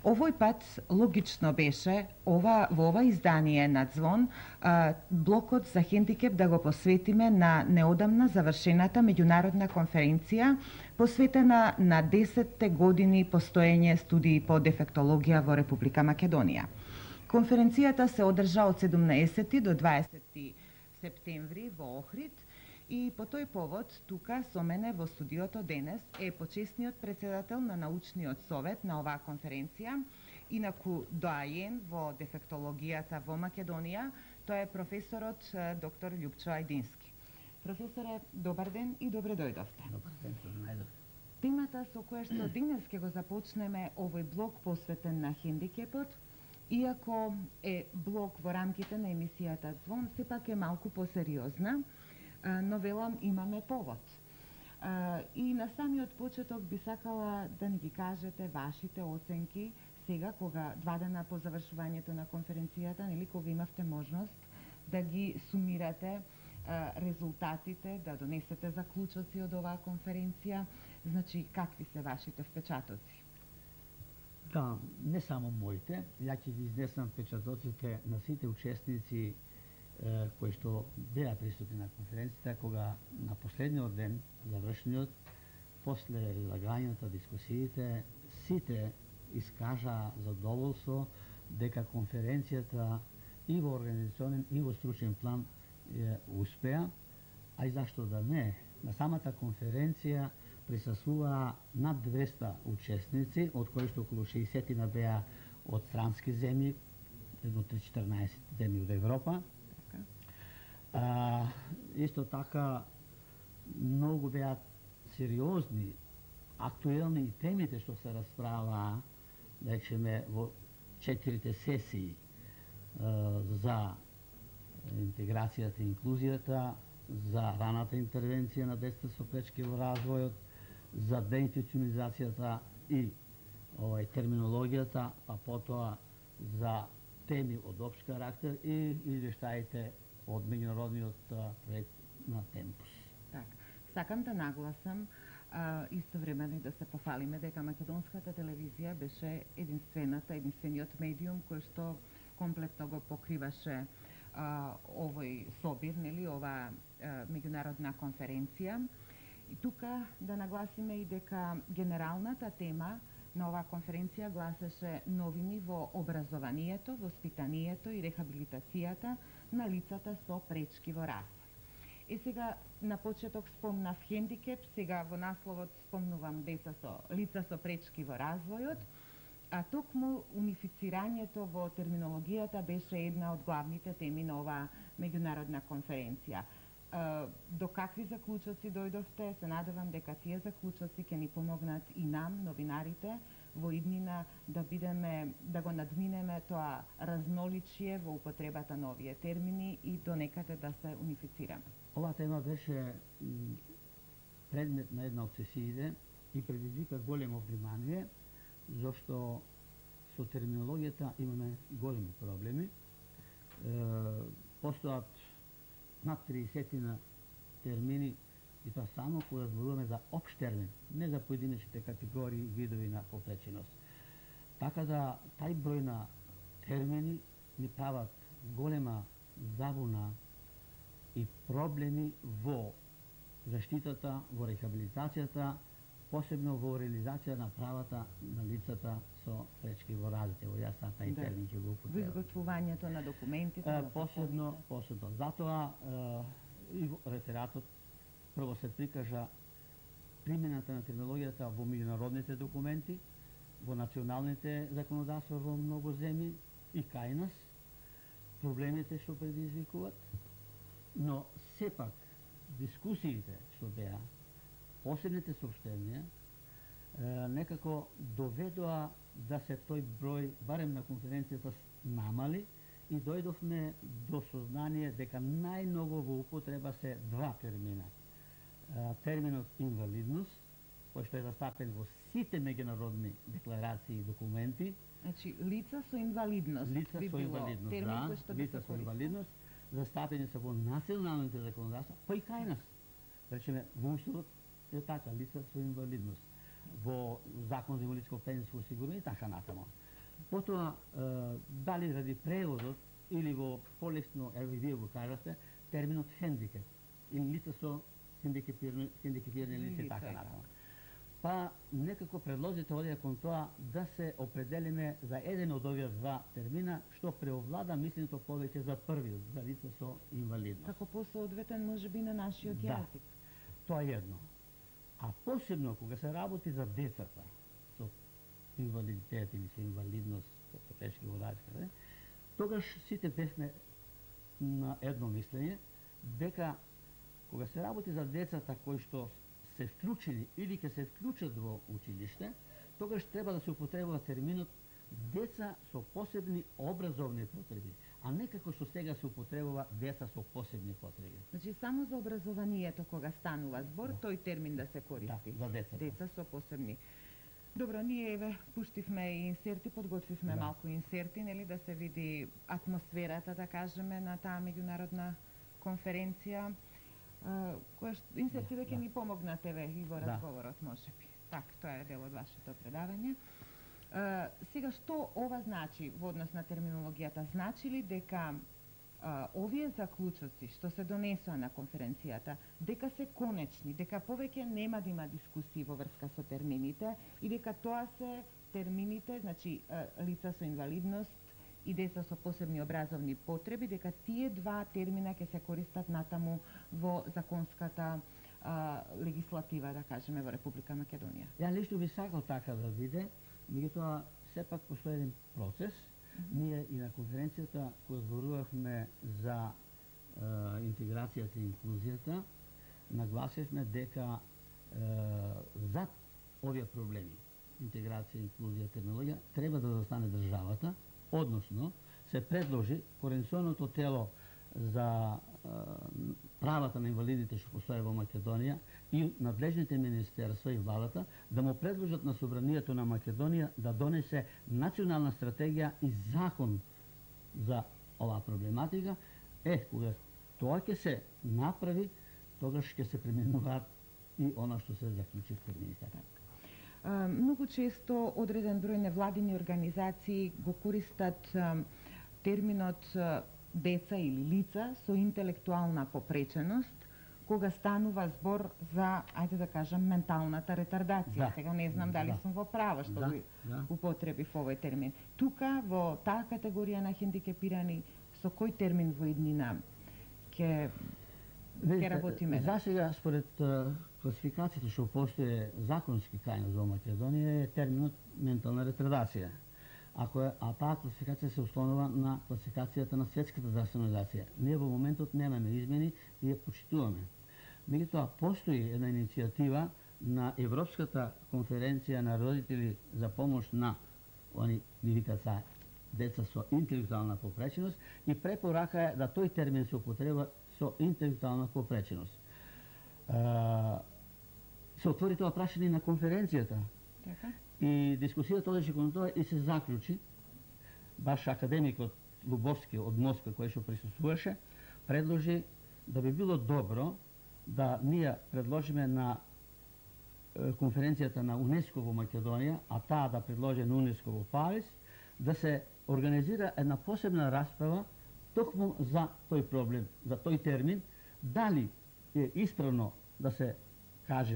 Овој пат логично беше во ова издание на Звон блокот за хендикеп да го посветиме на неодамна завршената меѓународна конференција посветена на 10 години постоење студии по дефектологија во Република Македонија. Конференцијата се одржа од 17 до 20 септември во Охрид и по тој повод тука со мене во студиото денес е почесниот председател на научниот совет на оваа конференција, инаку доајен во дефектологијата во Македонија, тоа е професорот доктор Љупчо Ајдински. Професоре, добар ден и добре дојдовте. Добар ден, најдов. Темата со која што денес ќе го започнеме овој блок посветен на хендикепот, иако е блок во рамките на емисијата Звон, сепак е малку посериозна, но велам имаме повод. И на самиот почеток би сакала да ни ги кажете вашите оценки сега, кога 2 дена по завршувањето на конференцијата, нели, кога имавте можност да ги сумирате резултатите, да донесете заклучоци од оваа конференција, значи какви се вашите впечатоци? Да, не само моите, ја ќе ги изнесам впечатоците на сите учесници кои што беа присутни на конференцијата, кога на последниот ден, завршниот, после излагањата, дискусиите, сите искажа задоволство дека конференцијата и во организационен и во стручен план успеа, а и зашто да не, на самата конференција присуствуваа над 200 учесници, од кои што околу 60 беа од странски земји, едно 14 земји од Европа. Исто така, многу беа сериозни, актуелни и темите што се расправаа, да речеме, во 4 сесии за интеграцијата и инклузијата, за раната интервенција на децата со пречки во развојот, за деинституционализацијата и терминологијата, па потоа за теми од општ карактер и извештаите од меѓународниот проект на Темпус. Так, сакам да нагласам истовремено и да се пофалиме дека македонската телевизија беше единствениот медиум кој што комплетно го покриваше овој собир, нели, оваа меѓународна конференција. И тука да нагласиме и дека генералната тема на оваа конференција гласеше новини во образованието, воспитанието и рехабилитацијата на лицата со пречки во развој. Сега на почеток спомнав хендикеп, сега во насловот спомнувам лица со пречки во развојот, а токму унифицирањето во терминологијата беше една од главните теми на оваа меѓународна конференција. До какви заклучоци дојдовте? Се надевам дека тие заклучоци ќе ни помогнат и нам, новинарите, во иднина да го надминеме тоа разноличие во употребата на овие термини и до некаде да се унифицираме. Оваа тема беше предмет на една од сесиите и предизвика големо внимание, зашто со терминологијата имаме големи проблеми. Постојат над 30 термини и тоа само кога зборуваме за општ термин, не за поединечните категории и видови на попреченост. Така да тај број на термини ни прават голема забуна и проблеми во заштитата, во рехабилитацијата, посебно во реализација на правата на лицата со пречки во развој. Јас тај термин ќе го употребам. Во изготвувањето на документите, посебно. Затоа и рефератот прво се прикажа примената на терминологијата во меѓународните документи, во националните законодавства во многу земји и кај нас, проблемите што предизвикуваат, но сепак дискусиите што беа, посебните сообщенија, некако доведоа да се тој број, барем на конференцијата, намали и дојдовме до сознание дека најмногу во употреба се два термина. Терминот инвалидност, кој што е застапен во сите меѓународни декларации и документи. Значи, лица со инвалидност. Лица со инвалидност, да. Лица со инвалидност, застапени се во националните законодавства, па и кај нас. Речеме, во Уставот е така, лица со инвалидност. Во Закон за инвалидско пензиско осигурување и така натаму. Потоа, дали ради преводот или во полесно, ево и вие го кажавте, терминот хендикеп или лица со хендикепирани лица и така натаму. Па некако предлозите одија кон тоа да се определиме за еден од овие два термина, што преовлада мислењето повеќе за првиот, за лица со инвалидност. Како посоодветен може би на нашиот јазик. Тоа е едно. А посебно кога се работи за децата со инвалидитет или со инвалидност, со тешки водачки, тогаш сите бевме на едно мислење дека кога се работи за децата кои што се вклучени или ќе се вклучат во училиште, тогаш треба да се употребува терминот деца со посебни образовни потреби, а не како што сега се употребува деца со посебни потреби. Значи само за образованието кога станува збор, тој термин да се користи. Да, за децата. Деца со посебни. Добро, ние еве пуштивме и инсерти, подготвивме малку инсерти, нели, да се види атмосферата, да кажеме, на таа меѓународна конференција. Инсерти веќе ни помогнат еве и во разговорот, можеби. Так, тоа е дел од вашето предавање. Сега, што ова значи во однос на терминологијата? Значи ли дека овие заклучоци што се донесоа на конференцијата, дека се конечни, дека повеќе нема да има дискусии во врска со термините и дека тоа се термините, значи лица со инвалидност и деца со посебни образовни потреби, дека тие два термина ќе се користат натаму во законската легислатива, да кажеме, во Република Македонија. Ја лично би сакал така да биде, меѓутоа сепак постои еден процес. Ние и на конференцијата која зборувавме за интеграцијата и инклузијата, нагласивме дека зад овие проблеми, интеграција, инклузија, терминологија, треба да застане државата, односно се предложи Координационото тело за правата на инвалидите што постои во Македонија и надлежните министерства и владата да му предложат на Собранието на Македонија да донесе национална стратегија и закон за оваа проблематика. Кога тоа ќе се направи, тогаш ќе се применуваат и она што се заклучи в термините. Многу често одреден број невладини организации го користат терминот деца или лица со интелектуална попреченост кога станува збор за, ајде да кажам, менталната ретардација. Сега не знам дали сум во право што го употребив овој термин. Тука, во таа категорија на хендикепирани, со кој термин во иднина ќе работиме? За сега, според класификациите што постоje законски кај нас во Македонија, е терминот ментална ретардација. А таа класификација се ослонува на класификацијата на Светската здравствена организација. Ние во моментот немаме измени и ја почитуваме. Меѓутоа, постои една иницијатива на Европската конференција на родители за помош на они викаат деца со интелектуална попреченост и препорака е да тој термин се употреба со интелектуална попреченост. Се отвори тоа прашање на конференцијата. И дискусијата одеше кон тоа и се заклучи. Баш академикот Лубовски од Москва, кој што присуствуваше, предложи да би било добро да ние предложиме на конференцијата на УНЕСКО во Македонија, а таа да предложи на УНЕСКО во Париз, да се организира една посебна расправа токму за тој проблем, за тој термин, дали е исправно да се каже